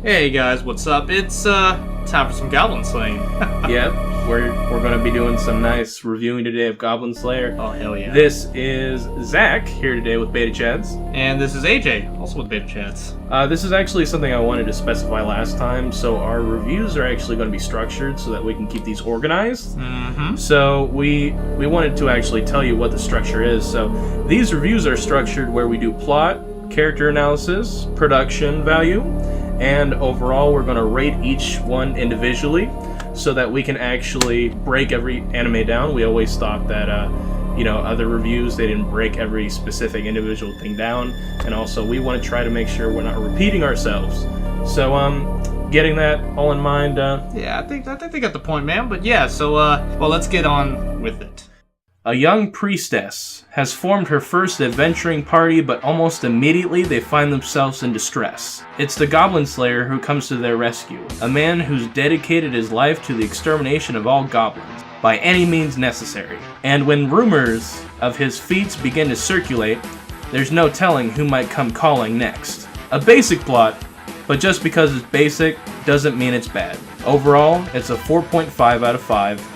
Hey guys, what's up? It's time for some Goblin Slaying. Yep, we're going to be doing some nice reviewing today of Goblin Slayer. Oh hell yeah. This is Zach here today with BetaChads. And this is AJ, also with BetaChads. This is actually something I wanted to specify last time, so our reviews are actually going to be structured so that we can keep these organized. Mm-hmm. So we wanted to actually tell you what the structure is. So these reviews are structured where we do plot, character analysis, production value, and overall we're going to rate each one individually so that we can actually break every anime down. We always thought that other reviews, they didn't break every specific individual thing down, and also we want to try to make sure we're not repeating ourselves. So getting that all in mind, yeah, I think they got the point, man. But yeah, so well, let's get on with it. A young priestess has formed her first adventuring party, but almost immediately they find themselves in distress. It's the Goblin Slayer who comes to their rescue, a man who's dedicated his life to the extermination of all goblins, by any means necessary. And when rumors of his feats begin to circulate, there's no telling who might come calling next. A basic plot, but just because it's basic doesn't mean it's bad. Overall, it's a 4.5 out of 5.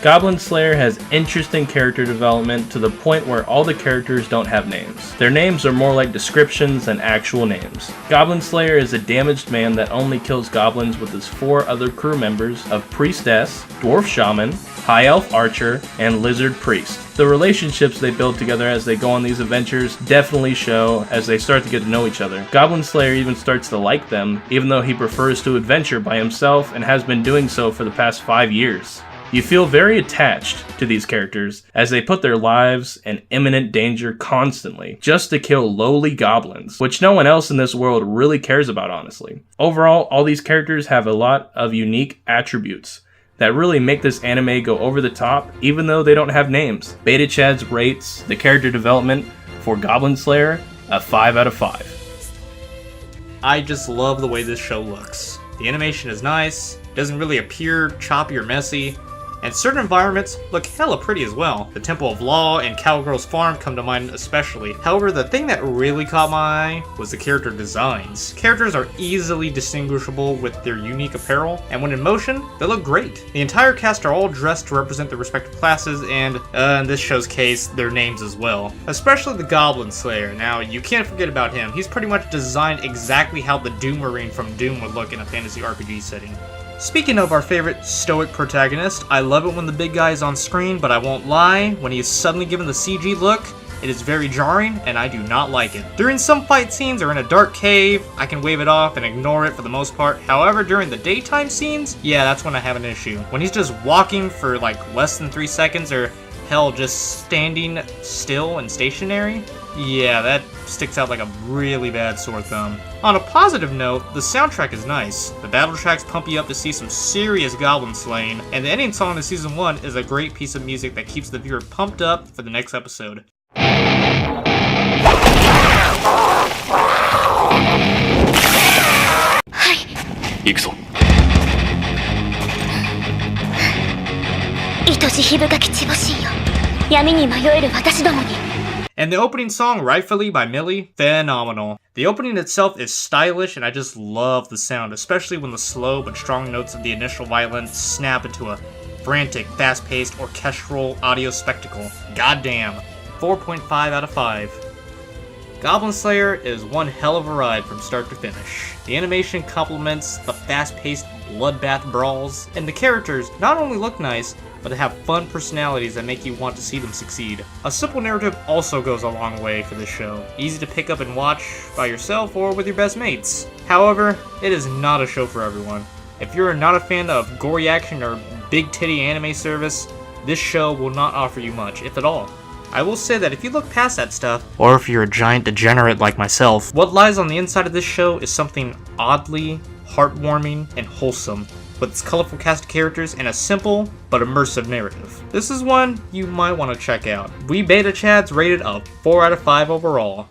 Goblin Slayer has interesting character development to the point where all the characters don't have names. Their names are more like descriptions than actual names. Goblin Slayer is a damaged man that only kills goblins with his 4 other crew members of Priestess, Dwarf Shaman, High Elf Archer, and Lizard Priest. The relationships they build together as they go on these adventures definitely show as they start to get to know each other. Goblin Slayer even starts to like them, even though he prefers to adventure by himself and has been doing so for the past 5 years. You feel very attached to these characters as they put their lives in imminent danger constantly just to kill lowly goblins, which no one else in this world really cares about, honestly. Overall, all these characters have a lot of unique attributes that really make this anime go over the top, even though they don't have names. BetaChads rates the character development for Goblin Slayer a 5 out of 5. I just love the way this show looks. The animation is nice, doesn't really appear choppy or messy, and certain environments look hella pretty as well. The Temple of Law and Cowgirl's Farm come to mind especially. However, the thing that really caught my eye was the character designs. Characters are easily distinguishable with their unique apparel, and when in motion, they look great. The entire cast are all dressed to represent their respective classes, and in this show's case, their names as well. Especially the Goblin Slayer. Now, you can't forget about him. He's pretty much designed exactly how the Doom Marine from Doom would look in a fantasy RPG setting. Speaking of our favorite stoic protagonist, I love it when the big guy is on screen, but I won't lie, when he is suddenly given the CG look, it is very jarring, and I do not like it. During some fight scenes or in a dark cave, I can wave it off and ignore it for the most part. However, during the daytime scenes, yeah, that's when I have an issue. When he's just walking for like less than 3 seconds, or hell, just standing still and stationary, yeah, that sticks out like a really bad sore thumb. On a positive note, the soundtrack is nice. The battle tracks pump you up to see some serious goblin slaying, and the ending song of Season 1 is a great piece of music that keeps the viewer pumped up for the next episode. 行くぞ。愛しひ深き地母神よ、闇に迷える私どもに。 And the opening song, Rightfully by Millie, phenomenal. The opening itself is stylish, and I just love the sound, especially when the slow but strong notes of the initial violin snap into a frantic, fast-paced, orchestral audio spectacle. Goddamn. 4.5 out of 5. Goblin Slayer is one hell of a ride from start to finish. The animation complements the fast-paced bloodbath brawls, and the characters not only look nice, but they have fun personalities that make you want to see them succeed. A simple narrative also goes a long way for this show. Easy to pick up and watch by yourself or with your best mates. However, it is not a show for everyone. If you're not a fan of gory action or big titty anime service, this show will not offer you much, if at all. I will say that if you look past that stuff, or if you're a giant degenerate like myself, what lies on the inside of this show is something oddly heartwarming and wholesome, with its colorful cast of characters and a simple but immersive narrative. This is one you might want to check out. We BetaChads rated a 4 out of 5 overall.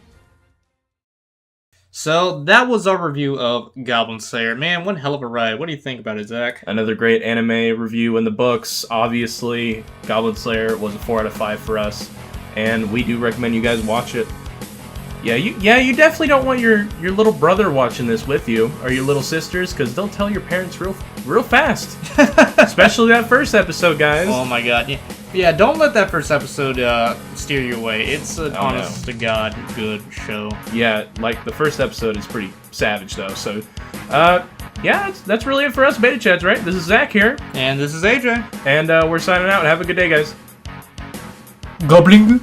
So that was our review of Goblin Slayer. Man, one hell of a ride. What do you think about it, Zach? Another great anime review in the books. Obviously, Goblin Slayer was a 4 out of 5 for us, and we do recommend you guys watch it. Yeah, you definitely don't want your little brother watching this with you, or your little sisters, because they'll tell your parents real fast. Especially that first episode, guys. Oh my god, yeah. Don't let that first episode steer you away. It's an honest to god good show. Yeah, like the first episode is pretty savage though. So, yeah, that's really it for us, BetaChads, right? This is Zach here, And this is AJ. and we're signing out. Have a good day, guys. Goblin.